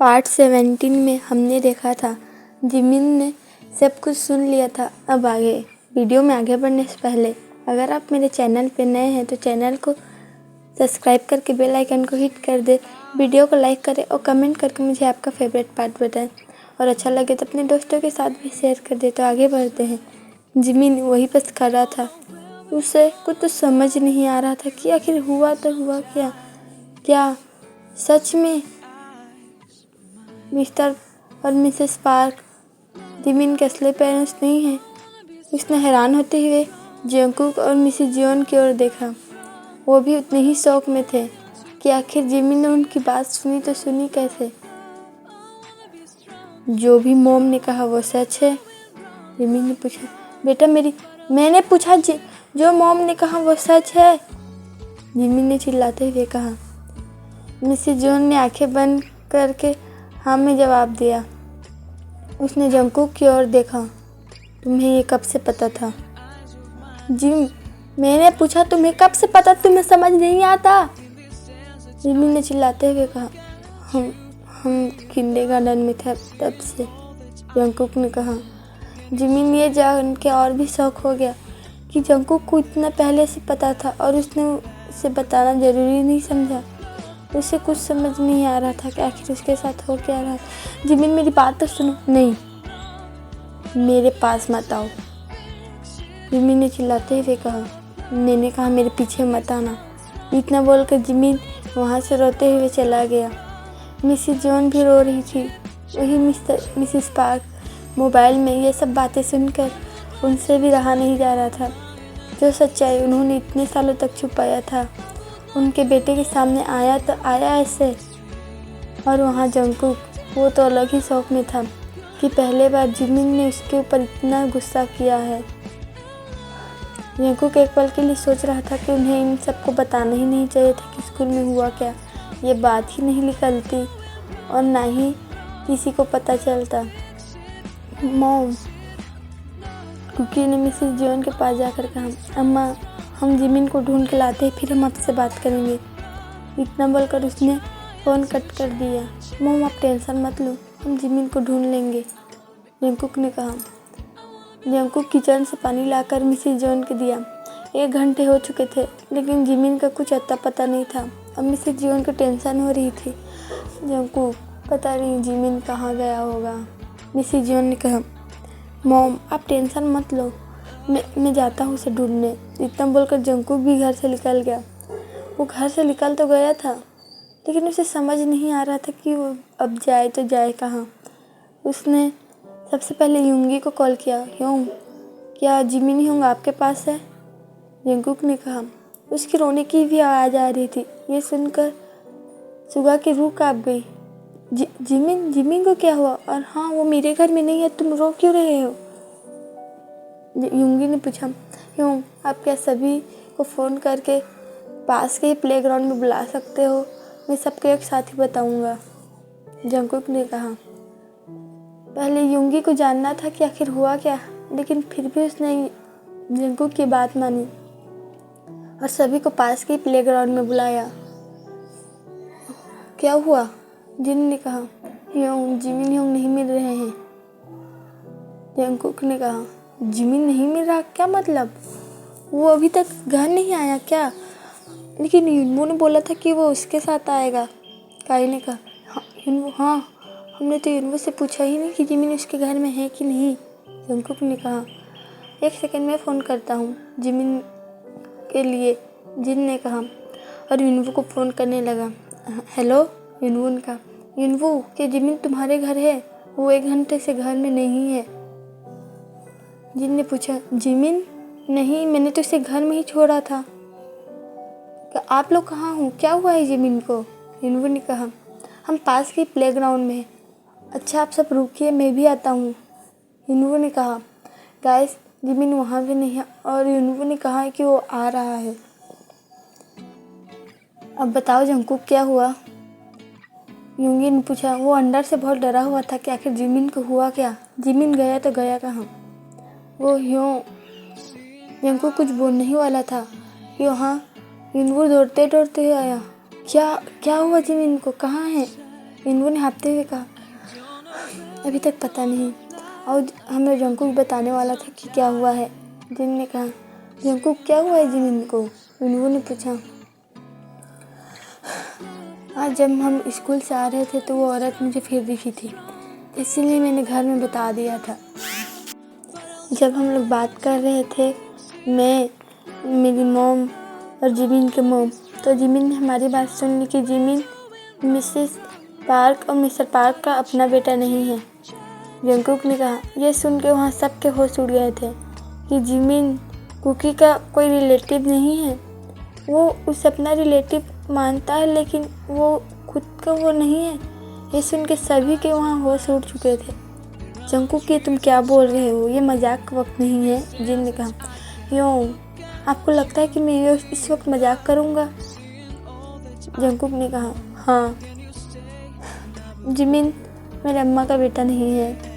Part 17 में हमने देखा था जिमिन ने सब कुछ सुन लिया था। अब आगे वीडियो में आगे बढ़ने से पहले अगर आप मेरे चैनल पे नए हैं तो चैनल को सब्सक्राइब करके बेल आइकन को हिट कर दे, वीडियो को लाइक करें और कमेंट करके मुझे आपका फेवरेट पार्ट बताएं और अच्छा लगे तो अपने दोस्तों के साथ भी शेयर कर दे। तो आगे बढ़ते हैं। जिमिन वहीं पर खड़ा था। उसे कुछ तो समझ नहीं आ रहा था कि आखिर हुआ तो हुआ क्या सच में मिस्टर और मिसेस पार्क जिमिन के असली पेरेंट्स नहीं हैं। उसने हैरान होते हुए जंगकुक और मिसेस जियोन की ओर देखा। वो भी उतने ही शौक में थे कि आखिर जिमिन ने उनकी बात सुनी तो सुनी कैसे। जो भी मॉम ने कहा वो सच है? जिमिन ने पूछा। बेटा मैंने पूछा जो मॉम ने कहा वो सच है? जिमिन ने चिल्लाते हुए कहा। मिसेस जियोन ने आंखें बंद करके हाँ में जवाब दिया। उसने जंगकुक की ओर देखा। तुम्हें ये कब से पता था? जिम मैंने पूछा तुम्हें कब से पता, तुम्हें समझ नहीं आता? जिमिन ने चिल्लाते हुए कहा। हम किंडरगार्टन में थे तब से, जंगकुक ने कहा। जिमिन ये जान के और भी शौक हो गया कि जंगकुक को इतना पहले से पता था और उसने उसे बताना जरूरी नहीं समझा। उसे कुछ समझ नहीं आ रहा था कि आखिर उसके साथ हो क्या रहा। जिमिन मेरी बात तो सुनो। नहीं, मेरे पास मत आओ, जिमिन ने चिल्लाते हुए कहा। मैंने कहा मेरे पीछे मत आना। इतना बोलकर जिमिन वहाँ से रोते हुए चला गया। मिसेस जॉन भी रो रही थी। वही मिसेस पार्क मोबाइल में ये सब बातें सुनकर उनसे भी रहा नहीं जा रहा था। जो सच्चाई उन्होंने इतने सालों तक छुपाया था उनके बेटे के सामने आया तो आया ऐसे। और वहाँ जंगकुक, वो तो अलग ही शौक में था कि पहले बार जिमिन ने उसके ऊपर इतना गुस्सा किया है। जंगकुक एक पल के लिए सोच रहा था कि उन्हें इन सबको बताना ही नहीं चाहिए था कि स्कूल में हुआ क्या। ये बात ही नहीं निकलती और ना ही किसी को पता चलता। मॉम, कुकी ने मिसेस जियोन के पास जाकर कहा। अम्मा, हम जिमिन को ढूंढ के लाते हैं, फिर हम आपसे बात करेंगे। इतना बोलकर उसने फ़ोन कट कर दिया। मॉम, आप टेंशन मत लो, हम जिमिन को ढूंढ लेंगे, जंगकुक ने कहा। जंगकुक किचन से पानी लाकर मिसेस जियोन को दिया। 1 घंटे हो चुके थे लेकिन जिमिन का कुछ अता पता नहीं था। अब मिसेस जियोन को टेंशन हो रही थी। जंगकुक, पता नहीं जिमिन कहाँ गया होगा, मिसेस जियोन ने कहा। मॉम, आप टेंशन मत लो, मैं जाता हूँ उसे ढूंढने। इतना बोलकर जंगकुक भी घर से निकल गया। वो घर से निकल तो गया था लेकिन उसे समझ नहीं आ रहा था कि वो अब जाए तो जाए कहाँ। उसने सबसे पहले युंगी को कॉल किया। ह्योंग, क्या जिमिन ह्योंग आपके पास है? जंगकुक ने कहा। उसकी रोने की भी आवाज़ आ रही थी। ये सुनकर सुगा की रूह कांप गई। जिमिन को क्या हुआ? और हाँ, वो मेरे घर में नहीं है, तुम रो क्यों रहे हो? युंगी ने पूछा। ह्योंग, आप क्या सभी को फ़ोन करके पास के ही प्लेग्राउंड में बुला सकते हो? मैं सबको एक साथ ही बताऊंगा, जंगकुक ने कहा। पहले युंगी को जानना था कि आखिर हुआ क्या, लेकिन फिर भी उसने जंगकुक की बात मानी और सभी को पास के ही प्लेग्राउंड में बुलाया। क्या हुआ? जिन ने कहा। जिमिन ह्योंग नहीं मिल रहे हैं, जंगकुक ने कहा। जिमिन नहीं मिल रहा? क्या मतलब? वो अभी तक घर नहीं आया क्या? लेकिन युनवू ने बोला था कि वो उसके साथ आएगा, काई ने कहा। हाँ युनवू, हाँ, हमने तो युनवू से पूछा ही नहीं कि जिमिन उसके घर में है कि नहीं, जंगकुक ने कहा। 1 सेकंड में फ़ोन करता हूँ जिमिन के लिए, जिन ने कहा और युनवू को फ़ोन करने लगा। हेलो, युनवू ने कहा। युनवू, क्या जिमिन तुम्हारे घर है? वो 1 घंटे से घर में नहीं है, जिन ने पूछा। जिमिन? नहीं, मैंने तो इसे घर में ही छोड़ा था। क्या आप लोग कहाँ हो? क्या हुआ है जिमिन को? युनवू ने कहा। हम पास के प्लेग्राउंड में हैं। अच्छा, आप सब रुकिए, मैं भी आता हूँ, युनवू ने कहा। गाइस, जिमिन वहाँ भी नहीं है और युनवू ने कहा कि वो आ रहा है। अब बताओ जंगकुक, क्या हुआ? युंगी ने पूछा। वो अंदर से बहुत डरा हुआ था कि आखिर जिमिन को हुआ क्या। जिमिन गया तो गया कहाँ? वो जंगकुक कुछ बोलने ही वाला था कि वहाँ युनवू दौड़ते दौड़ते आया। क्या हुआ जिमिन को? कहाँ है? इन्वू ने हाँफते हुए कहा, अभी तक पता नहीं, और हमें जंकुक बताने वाला था कि क्या हुआ है। जिन ने कहा, जंकुक क्या हुआ है जिमिन को? इन्वू ने पूछा। आज जब हम स्कूल से आ रहे थे तो वो औरत मुझे फिर दिखी थी, इसीलिए मैंने घर में बता दिया था। जब हम लोग बात कर रहे थे, मैं, मेरी मॉम और जिमिन के मॉम, तो जिमिन ने हमारी बात सुन ली कि जिमिन मिसेस पार्क और मिस्टर पार्क का अपना बेटा नहीं है। जंकुक ने कहा। यह सुन के वहाँ सबके होश उड़ गए थे कि जिमिन कुकी का कोई रिलेटिव नहीं है। वो उसे अपना रिलेटिव मानता है, लेकिन वो खुद का वो नहीं है। ये सुन के सभी के वहाँ होश उड़ चुके थे। जंकुक, ये तुम क्या बोल रहे हो? ये मजाक का वक्त नहीं है। जिन ने कहा, क्यों, आपको लगता है कि मैं इस वक्त मजाक करूँगा? जंकुक ने कहा, हाँ, जिमिन मेरे अम्मा का बेटा नहीं है।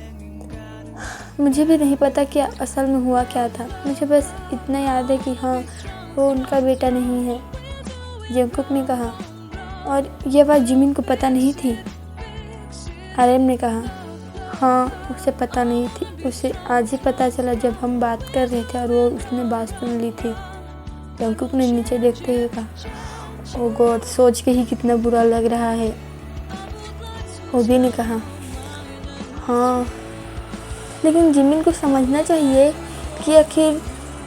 मुझे भी नहीं पता कि असल में हुआ क्या था। मुझे बस इतना याद है कि हाँ, वो उनका बेटा नहीं है। जंकुक ने कहा, और यह बात जिमिन को पता नहीं थी? आर्यन ने कहा, हाँ, उसे पता नहीं थी। उसे आज ही पता चला जब हम बात कर रहे थे और वो उसने बात सुन ली थी। जंकुक ने नीचे देखते हुए कहा, ओ गॉड, सोच के ही कितना बुरा लग रहा है। ओबी ने कहा, हाँ, लेकिन जिमिन को समझना चाहिए कि आखिर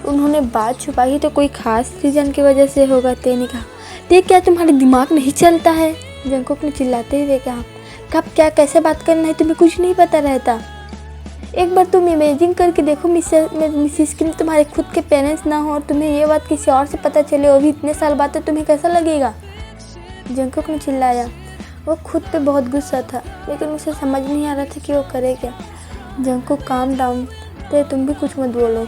उन्होंने बात छुपाई तो कोई खास रीज़न की वजह से होगा। ते ने कहा, देख, क्या तुम्हारे दिमाग नहीं चलता है? जंकुक ने चिल्लाते हुए कहा, कब क्या कैसे बात करना है तुम्हें कुछ नहीं पता रहता। एक बार तुम इमेजिन करके देखो मिसिस किम तुम्हारे खुद के पेरेंट्स ना हो और तुम्हें ये बात किसी और से पता चले, वो भी इतने साल बाद, तो तुम्हें कैसा लगेगा? जंकुक ने चिल्लाया। वो खुद पे बहुत गुस्सा था, लेकिन उसे समझ नहीं आ रहा था कि वो करे क्या। जंकुक, काम डाउन, ते तुम भी कुछ मत बोलो।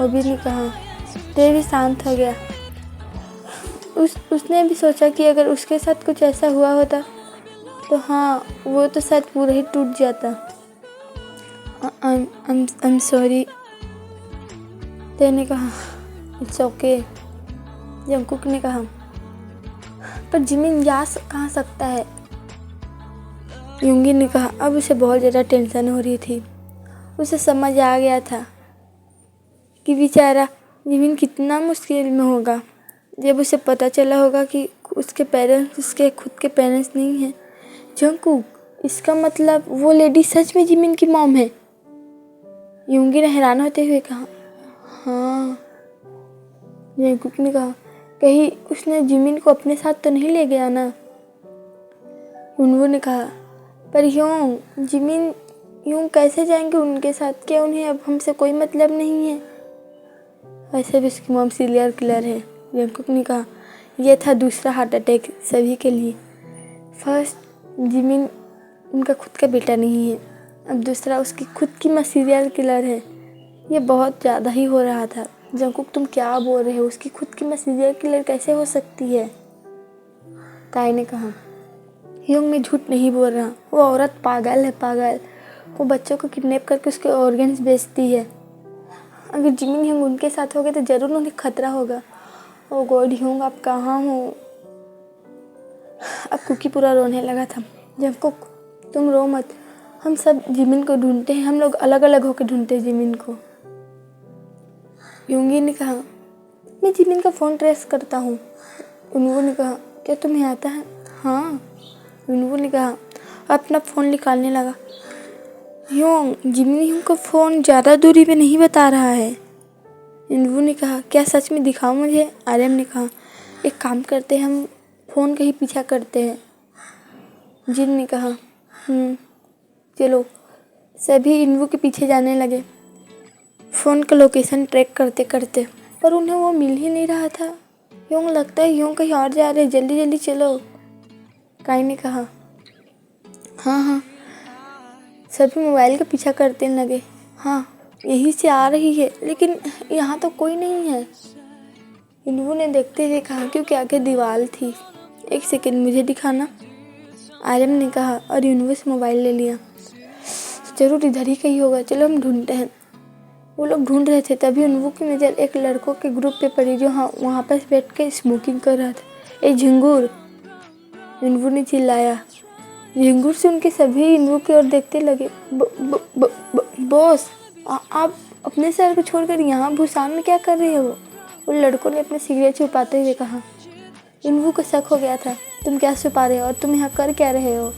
ओबी ने कहा। ते भी शांत हो गया। उसने भी सोचा कि अगर उसके साथ कुछ ऐसा हुआ होता तो हाँ, वो तो शायद पूरा ही टूट जाता। I'm sorry, ते ने कहा। इट्स ओके, जंकुक ने कहा। पर जिमिन जा कहाँ सकता है? युंगी ने कहा। अब उसे बहुत ज़्यादा टेंशन हो रही थी। उसे समझ आ गया था कि बेचारा जिमिन कितना मुश्किल में होगा जब उसे पता चला होगा कि उसके पेरेंट्स उसके खुद के पेरेंट्स नहीं हैं। जंकुक, इसका मतलब वो लेडी सच में जिमिन की मॉम है? युंगी ने हैरान होते हुए कहा। हाँ, जंकुक ने कहा। कहीं उसने जिमिन को अपने साथ तो नहीं ले गया ना? युनवू ने कहा। पर यूं जिमिन यूं कैसे जाएंगे उनके साथ? क्या उन्हें अब हमसे कोई मतलब नहीं है? वैसे भी उसकी मॉम सीरियल किलर है। जंकुक ने कहा। यह था दूसरा हार्ट अटैक सभी के लिए। फर्स्ट, जिमिन उनका खुद का बेटा नहीं है। अब दूसरा, उसकी खुद की माँ सीरियल किलर है। ये बहुत ज़्यादा ही हो रहा था। जंकुक, तुम क्या बोल रहे हो? उसकी खुद की माँ सीरियल किलर कैसे हो सकती है? ताई ने कहा। यूंग, मैं झूठ नहीं बोल रहा। वो औरत पागल है, पागल। वो बच्चों को किडनैप करके उसके ऑर्गन्स बेचती है। अगर जिमिन ह्यूंग उनके साथ हो गए तो ज़रूर उन्हें खतरा होगा। ओ गॉड, ह्यूंग आप कहाँ हो? अब कुकी पूरा रोने लगा था। जंकुक, तुम रो मत, हम सब जिमिन को ढूंढते हैं। हम लोग अलग अलग होकर ढूंढते हैं जिमिन को। यूंगी ने कहा। मैं जिमिन का फ़ोन ट्रेस करता हूँ। उन्वू ने कहा। क्या तुम्हें आता है? हाँ, उन्वू ने कहा। अपना फ़ोन निकालने लगा। यूंग, जिमिन का फ़ोन ज़्यादा दूरी पे नहीं बता रहा है। उन्वू ने कहा। क्या सच में? दिखाओ मुझे। आर्यन ने कहा। एक काम करते हैं, हम फ़ोन का ही पीछा करते हैं। जिन ने कहा। चलो। सभी इन्वू के पीछे जाने लगे, फ़ोन का लोकेशन ट्रैक करते करते, पर उन्हें वो मिल ही नहीं रहा था। यूं लगता है यूं कहीं और जा रहे, जल्दी जल्दी चलो, काई ने कहा। हाँ, सभी मोबाइल का पीछा करते लगे। हाँ, यहीं से आ रही है, लेकिन यहाँ तो कोई नहीं है। इन्वू ने देखते हुए कहा, क्योंकि आगे दीवार थी। एक सेकंड, मुझे दिखाना, आर्यन ने कहा, और इन्वू से मोबाइल ले लिया। जरूर इधर ही कहीं होगा, चलो हम ढूंढते हैं। वो लोग ढूंढ रहे थे, तभी उन्वू की नज़र एक लड़कों के ग्रुप पे पड़ी जो वहाँ पर बैठ के स्मोकिंग कर रहा था। ए झिंगूर, उन्वू ने चिल्लाया। झिंगुर से उनके सभी इन्वू की ओर देखते लगे। बॉस, आप अपने सर को छोड़कर यहाँ भूसान में क्या कर रहे हो? उन लड़कों ने अपने सिगरेट छुपाते हुए कहा। इन्वू को शक हो गया था। तुम क्या छुपा रहे हो और तुम यहाँ कर क्या रहे हो?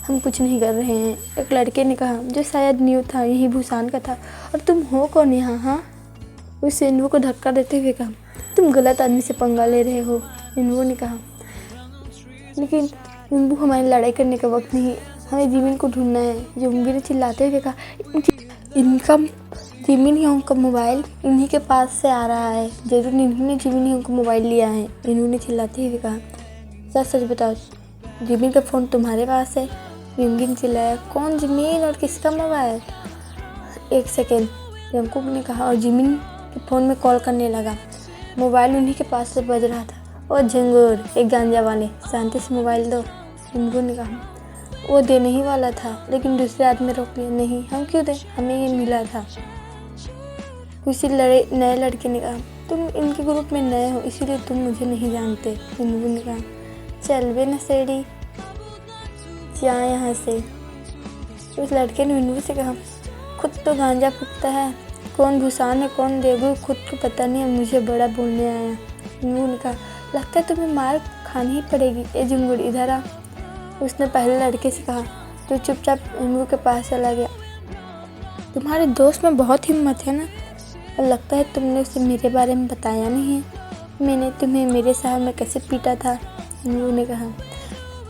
हम कुछ नहीं कर रहे हैं, एक लड़के ने कहा, जो शायद न्यू था, यही भूसान का था। और तुम हो कौन यहाँ? हाँ, उससे इन्वू को धक्का देते हुए कहा। तुम गलत आदमी से पंगा ले रहे हो, इन्वू ने कहा। लेकिन इन्वू, हमारी लड़ाई करने का वक्त नहीं, हमें जिमिन को ढूंढना है, युंगी ने चिल्लाते हुए कहा। इनका जिमिन हियोंग का मोबाइल इन्हीं के पास से आ रहा है, जरूर इन्होंने जिमिन हियोंग का मोबाइल लिया है, इन्होंने ने चिल्लाते हुए कहा। सच सच बताओ, जिमिन का फ़ोन तुम्हारे पास है? युंगी ने चिल्लाया। कौन जिमिन और किसका मोबाइल? एक सेकेंड, जंकुक ने कहा और जिमिन के फ़ोन में कॉल करने लगा। मोबाइल उन्हीं के पास से बज रहा था। और झिंगुर, एक गांजा वाले, शांति से मोबाइल दो, झिंगुर ने कहा। वो देने ही वाला था, लेकिन दूसरे आदमी रोक लिया। नहीं, हम क्यों दें, हमें ये मिला था। उसी नए लड़के ने कहा। तुम इनके ग्रुप में नए हो, इसीलिए तुम मुझे नहीं जानते, झिंगुर ने कहा। चल बे नशेड़ी, जा यहाँ से, उस लड़के ने इन्वू से कहा। खुद तो गांजा फूकता है, कौन भूसान है कौन देगू, खुद को पता नहीं है, मुझे बड़ा बोलने आया, इन्वू ने कहा। लगता है तुम्हें मार खानी ही पड़ेगी। ए झिंगुर, इधर आ, उसने पहले लड़के से कहा। तो चुपचाप इन्वू के पास चला गया। तुम्हारे दोस्त में बहुत हिम्मत है ना, और लगता है तुमने उसे मेरे बारे में बताया नहीं है। मैंने तुम्हें मेरे शहर में कैसे पीटा था, इन्वू ने कहा।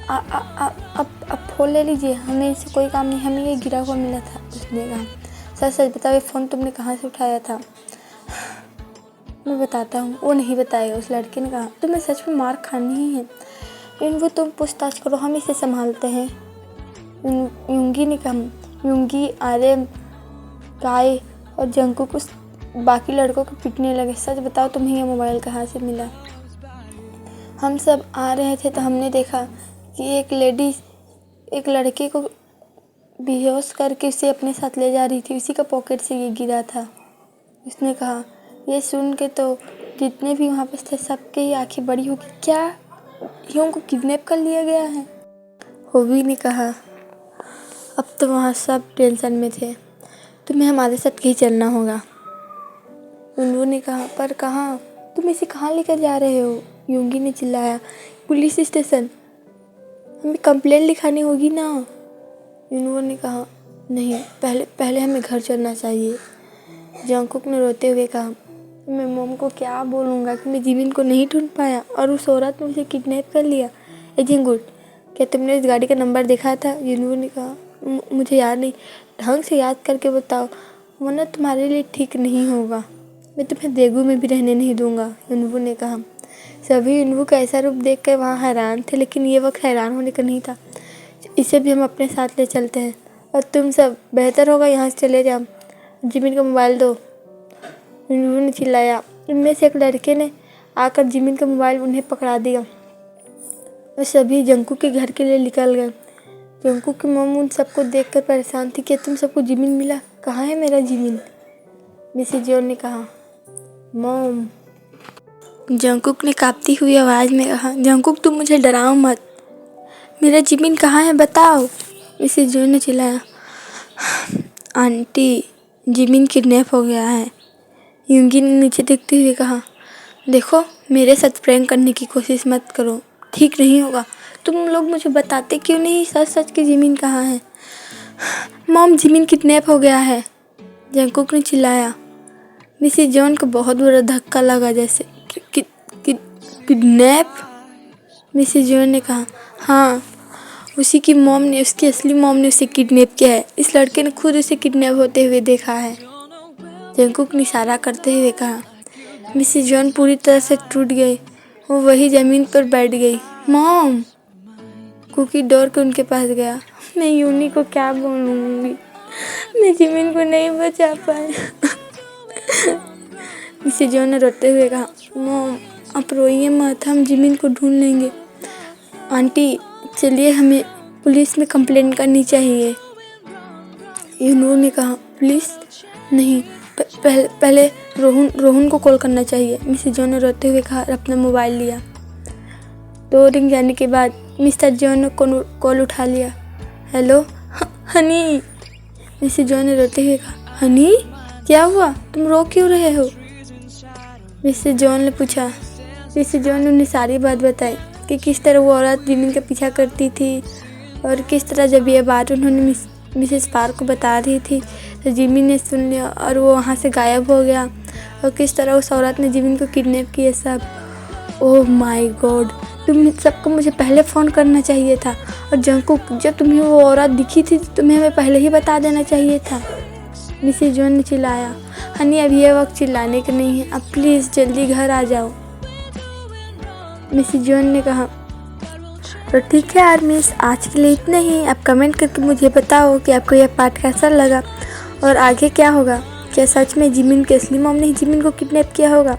अब फ़ोन ले लीजिए, हमें इससे कोई काम नहीं, हमें ये गिरा हुआ मिला था, उसने कहा। सच सच बताओ, ये फ़ोन तुमने कहाँ से उठाया था? मैं बताता हूँ। वो नहीं बताएगा, उस लड़के ने कहा। तुम्हें सच में मार खानी ही है, इन्वू तुम पूछताछ करो, हम इसे संभालते हैं, युंगी ने कहा। युंगी, आर्यन, काय और जंकुक उस बाकी लड़कों को पीटने लगे। सच बताओ, तुम्हें यह मोबाइल कहाँ से मिला? हम सब आ रहे थे तो हमने देखा कि एक लेडीज एक लड़के को बेहोश करके उसे अपने साथ ले जा रही थी, उसी का पॉकेट से ये गिरा था, उसने कहा। ये सुन के तो जितने भी वहाँ पे थे सबके ही आंखें बड़ी होगी। क्या हियोंग को किडनैप कर लिया गया है? होवी ने कहा। अब तो वहाँ सब टेंशन में थे। तुम्हें हमारे साथ कहीं चलना होगा, उन्वू ने कहा। पर कहाँ? तुम इसे कहाँ लेकर जा रहे हो? युंगी ने चिल्लाया। पुलिस स्टेशन, हमें कंप्लेंट लिखानी होगी ना, उन्वू ने कहा। नहीं, पहले हमें घर चलना चाहिए, जंकुक ने रोते हुए कहा। मैं मॉम को क्या बोलूँगा कि मैं जिमिन को नहीं ढूंढ पाया और उस औरत ने मुझे किडनैप कर लिया। ए झिंगुर, क्या तुमने इस गाड़ी का नंबर देखा था? उन्वू ने कहा। मुझे याद नहीं, ढंग से याद करके बताओ, वरना तुम्हारे लिए ठीक नहीं होगा। मैं तुम्हें देगू में भी रहने नहीं दूंगा, उन्वू ने कहा। सभी उन्वू का ऐसा रूप देख कर वहाँ हैरान थे, लेकिन ये वक्त हैरान होने का नहीं था। इसे भी हम अपने साथ ले चलते हैं, और तुम सब बेहतर होगा यहाँ से चले जाओ। जिमिन का मोबाइल दो, उन्वू ने चिल्लाया। इनमें से एक लड़के ने आकर जिमिन का मोबाइल उन्हें पकड़ा दिया और सभी जंकुक के घर के लिए निकल गए। जंकुक की मॉम उन सबको देखकर परेशान थी। क्या तुम सबको जिमिन मिला? कहाँ है मेरा जिमिन? मिसेस जियोन ने कहा। मॉम, जंकुक ने कांपती हुई आवाज़ में कहा। जंकुक, तुम मुझे डराओ मत, मेरा जिमिन कहाँ है, बताओ, मिसेस जियोन ने चिल्लाया। आंटी, जिमिन किडनैप हो गया है, युंगी ने नीचे देखते हुए कहा। देखो, मेरे साथ प्रैंक करने की कोशिश मत करो, ठीक नहीं होगा। तुम लोग मुझे बताते क्यों नहीं सच सच कि जिमिन कहाँ है? मॉम, जिमिन किडनैप हो गया है, जंकुक ने चिल्लाया। मिसेस जॉन को बहुत बुरा धक्का लगा। जैसे किडनैप? मिसेस जॉन ने कहा। हाँ, उसी की मॉम ने, उसकी असली मॉम ने उसे किडनैप किया है। इस लड़के ने खुद उसे किडनैप होते हुए देखा है, जंकुक ने इशारा करते हुए कहा। मिसेस जॉन पूरी तरह से टूट गई, वो वही ज़मीन पर बैठ गई। मॉम, कुकी दौड़ के उनके पास गया। मैं यूनी को क्या बोलूँगी, मैं जिमिन को नहीं बचा पाया। मिसेस जॉन ने रोते हुए कहा। मॉम, आप रोइए मत, हम जिमिन को ढूंढ लेंगे। आंटी, चलिए, हमें पुलिस में कंप्लेंट करनी चाहिए, यूनू ने कहा। पुलिस? नहीं, पहले रोहन को कॉल करना चाहिए, मिसेस जॉन ने रोते हुए कहा और अपना मोबाइल लिया। 2 रिंग जाने के बाद मिस्टर जॉन ने कॉल उठा लिया। हेलो हनी, मिसेस जॉन ने रोते हुए कहा। हनी, क्या हुआ, तुम रो क्यों रहे हो? मिसेस जॉन ने पूछा। मिसेस जॉन ने उन्हें सारी बात बताई कि किस तरह वो औरत जिमिन का पीछा करती थी और किस तरह जब ये बात उन्होंने मिसेस पार्क को बता रही थी तो जिमिन ने सुन लिया और वो वहाँ से गायब हो गया, और किस तरह उस औरत ने जिमिन को किडनैप किया सब। ओह माय गॉड, तुम सबको मुझे पहले फ़ोन करना चाहिए था, और जब तुम्हें वो औरत दिखी थी तो तुम्हें हमें पहले ही बता देना चाहिए था। मिसेस जॉन ने चिल्लाया। हनी, अब ये वक्त चिल्लाने का नहीं है, अब प्लीज़ जल्दी घर आ जाओ। मिसेस जॉन ने कहा। तो ठीक है आर्मीज, आज के लिए इतना ही। आप कमेंट करके मुझे बताओ कि आपको यह पार्ट कैसा लगा और आगे क्या होगा। क्या सच में जिमिन की असली मॉम ने जिमिन को किडनैप किया होगा?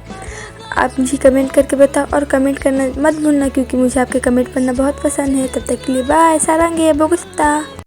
आप मुझे कमेंट करके बताओ, और कमेंट करना मत भूलना क्योंकि मुझे आपके कमेंट पढ़ना बहुत पसंद है। तब तक के लिए बाय, सारंगे बोगुस्ता।